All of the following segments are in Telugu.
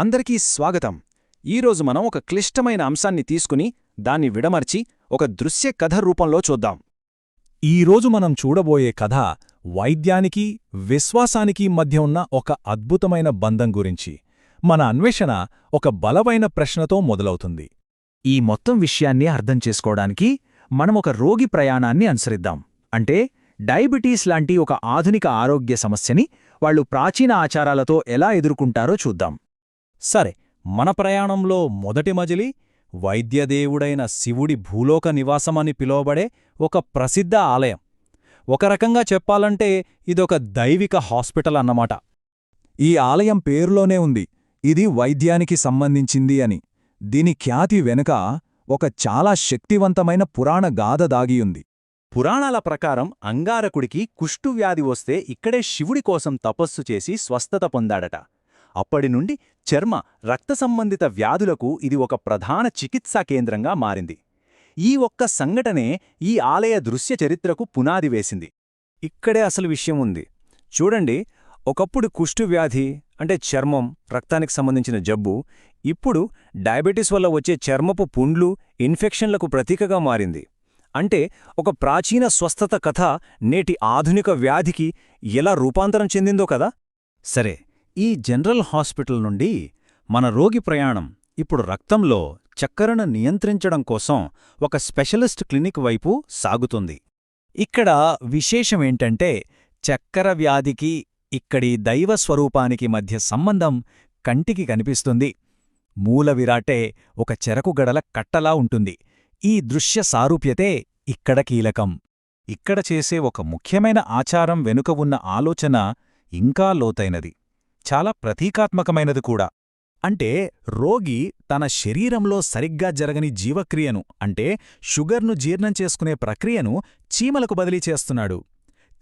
అందరికీ స్వాగతం. ఈరోజు మనం ఒక క్లిష్టమైన అంశాన్ని తీసుకుని దాన్ని విడమర్చి ఒక దృశ్య కథ రూపంలో చూద్దాం. ఈరోజు మనం చూడబోయే కథ వైద్యానికి, విశ్వాసానికి మధ్య ఉన్న ఒక అద్భుతమైన బంధం గురించి. మన అన్వేషణ ఒక బలమైన ప్రశ్నతో మొదలవుతుంది. ఈ మొత్తం విషయాన్ని అర్థం చేసుకోవడానికి మనం ఒక రోగి ప్రయాణాన్ని అనుసరిద్దాం. అంటే డయాబెటీస్ లాంటి ఒక ఆధునిక ఆరోగ్య సమస్యని వాళ్ళు ప్రాచీన ఆచారాలతో ఎలా ఎదుర్కొంటారో చూద్దాం. సరే, మన ప్రయాణంలో మొదటి మజిలి వైద్యదేవుడైన శివుడి భూలోక నివాసమని పిలువబడే ఒక ప్రసిద్ధ ఆలయం. ఒక రకంగా చెప్పాలంటే ఇదొక దైవిక హాస్పిటల్ అన్నమాట. ఈ ఆలయం పేరులోనే ఉంది, ఇది వైద్యానికి సంబంధించింది అని. దీని ఖ్యాతి వెనుక ఒక చాలా శక్తివంతమైన పురాణ గాథ దాగియుంది. పురాణాల ప్రకారం అంగారకుడికి కుష్ఠువ్యాధి వస్తే ఇక్కడే శివుడి కోసం తపస్సు చేసి స్వస్థత పొందాడట. అప్పటి నుండి చర్మ, రక్త సంబంధిత వ్యాధులకు ఇది ఒక ప్రధాన చికిత్సా కేంద్రంగా మారింది. ఈ ఒక్క సంఘటనే ఈ ఆలయ దృశ్య చరిత్రకు పునాది వేసింది. ఇక్కడే అసలు విషయం ఉంది. చూడండి, ఒకప్పుడు కుష్ఠువ్యాధి అంటే చర్మం, రక్తానికి సంబంధించిన జబ్బు, ఇప్పుడు డయాబెటీస్ వల్ల వచ్చే చర్మపు పుండ్లు, ఇన్ఫెక్షన్లకు ప్రతీకగా మారింది. అంటే ఒక ప్రాచీన స్వస్థత కథ నేటి ఆధునిక వ్యాధికి ఎలా రూపాంతరం చెందిందో కదా. సరే, ఈ జనరల్ హాస్పిటల్ నుండి మన రోగి ప్రయాణం ఇప్పుడు రక్తంలో చక్కెరను నియంత్రించడం కోసం ఒక స్పెషలిస్ట్ క్లినిక్ వైపు సాగుతుంది. ఇక్కడ విశేషమేంటంటే చక్కెర వ్యాధికి ఇక్కడి దైవస్వరూపానికి మధ్య సంబంధం కంటికి కనిపిస్తుంది. మూలవిరాటే ఒక చెరకుగడల కట్టలా ఉంటుంది. ఈ దృశ్య సారూప్యతే ఇక్కడ కీలకం. ఇక్కడ చేసే ఒక ముఖ్యమైన ఆచారం వెనుక ఉన్న ఆలోచన ఇంకా లోతైనది, చాలా ప్రతీకాత్మకమైనది కూడా. అంటే రోగి తన శరీరంలో సరిగ్గా జరగని జీవక్రియను, అంటే షుగర్ను జీర్ణం చేసుకునే ప్రక్రియను చీమలకు బదిలీ చేస్తున్నాడు.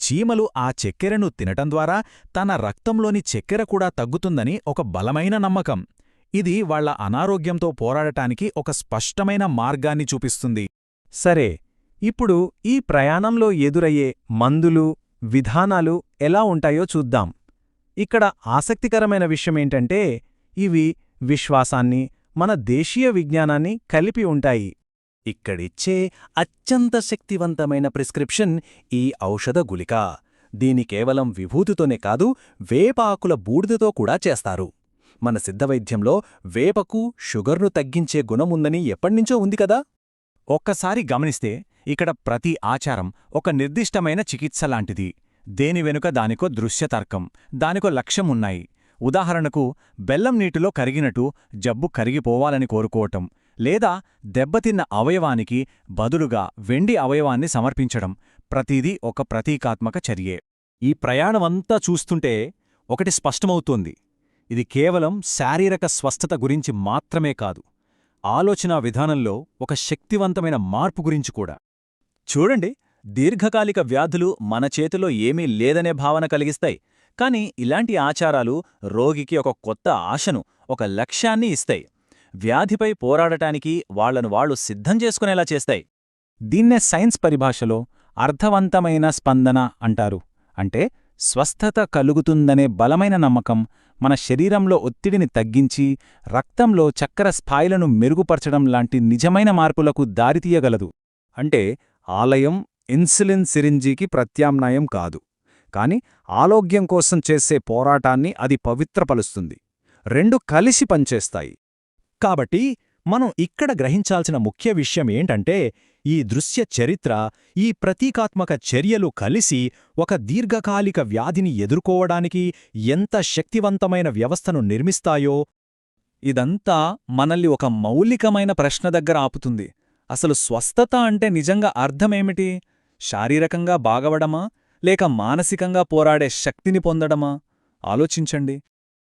చీమలు ఆ చక్కెరను తినటం ద్వారా తన రక్తంలోని చక్కెర కూడా తగ్గుతుందని ఒక బలమైన నమ్మకం. ఇది వాళ్ల అనారోగ్యంతో పోరాడటానికి ఒక స్పష్టమైన మార్గాన్ని చూపిస్తుంది. సరే, ఇప్పుడు ఈ ప్రయాణంలో ఎదురయ్యే మందులు, విధానాలు ఎలా ఉంటాయో చూద్దాం. ఇక్కడ ఆసక్తికరమైన విషయమేంటంటే ఇవి విశ్వాసాన్ని, మన దేశీయ విజ్ఞానాన్ని కలిపి ఉంటాయి. ఇక్కడిచ్చే అత్యంత శక్తివంతమైన ప్రిస్క్రిప్షన్ ఈ ఔషధ గుళిక. దీని కేవలం విభూతితోనే కాదు, వేప ఆకుల బూడిదతో కూడా చేస్తారు. మన సిద్ధవైద్యంలో వేపకు షుగర్ను తగ్గించే గుణముందని ఎప్పటినుంచో ఉంది కదా. ఒక్కసారి గమనిస్తే ఇక్కడ ప్రతి ఆచారం ఒక నిర్దిష్టమైన చికిత్స లాంటిది. దేని వెనుక దానికో దృశ్యతర్కం, దానికో లక్ష్యమున్నాయి. ఉదాహరణకు, బెల్లం నీటిలో కరిగినట్టు జబ్బు కరిగిపోవాలని కోరుకోవటం, లేదా దెబ్బతిన్న అవయవానికి బదులుగా వెండి అవయవాన్ని సమర్పించడం, ప్రతిదీ ఒక ప్రతీకాత్మక చర్యే. ఈ ప్రయాణమంతా చూస్తుంటే ఒకటి స్పష్టమవుతోంది. ఇది కేవలం శారీరక స్వస్థత గురించి మాత్రమే కాదు, ఆలోచనా విధానంలో ఒక శక్తివంతమైన మార్పు గురించి కూడా. చూడండి, దీర్ఘకాలిక వ్యాధులు మన చేతిలో ఏమీ లేదనే భావన కలిగిస్తాయి. కాని ఇలాంటి ఆచారాలు రోగికి ఒక కొత్త ఆశను, ఒక లక్ష్యాన్ని ఇస్తాయి. వ్యాధిపై పోరాడటానికి వాళ్లను వాళ్లు సిద్ధం చేసుకునేలా చేస్తాయి. దీన్నే సైన్స్ పరిభాషలో అర్థవంతమైన స్పందన అంటారు. అంటే స్వస్థత కలుగుతుందనే బలమైన నమ్మకం మన శరీరంలో ఒత్తిడిని తగ్గించి రక్తంలో చక్కెర స్థాయిలను మెరుగుపరచడం లాంటి నిజమైన మార్పులకు దారితీయగలదు. అంటే ఆలయం ఇన్సులిన్ సిరింజీకి ప్రత్యామ్నాయం కాదు, కాని ఆరోగ్యం కోసం చేసే పోరాటాన్ని అది పవిత్రపరుస్తుంది. రెండు కలిసి పనిచేస్తాయి. కాబట్టి మనం ఇక్కడ గ్రహించాల్సిన ముఖ్య విషయం ఏంటంటే ఈ దృశ్య చరిత్ర, ఈ ప్రతీకాత్మక చర్యలు కలిసి ఒక దీర్ఘకాలిక వ్యాధిని ఎదుర్కోవడానికి ఎంత శక్తివంతమైన వ్యవస్థను నిర్మిస్తాయో. ఇదంతా మనల్ని ఒక మౌలికమైన ప్రశ్న దగ్గర ఆపుతుంది. అసలు స్వస్థత అంటే నిజంగా అర్థమేమిటి? శారీరకంగా బాగవడమా, లేక మానసికంగా పోరాడే శక్తిని పొందడమా? ఆలోచించండి.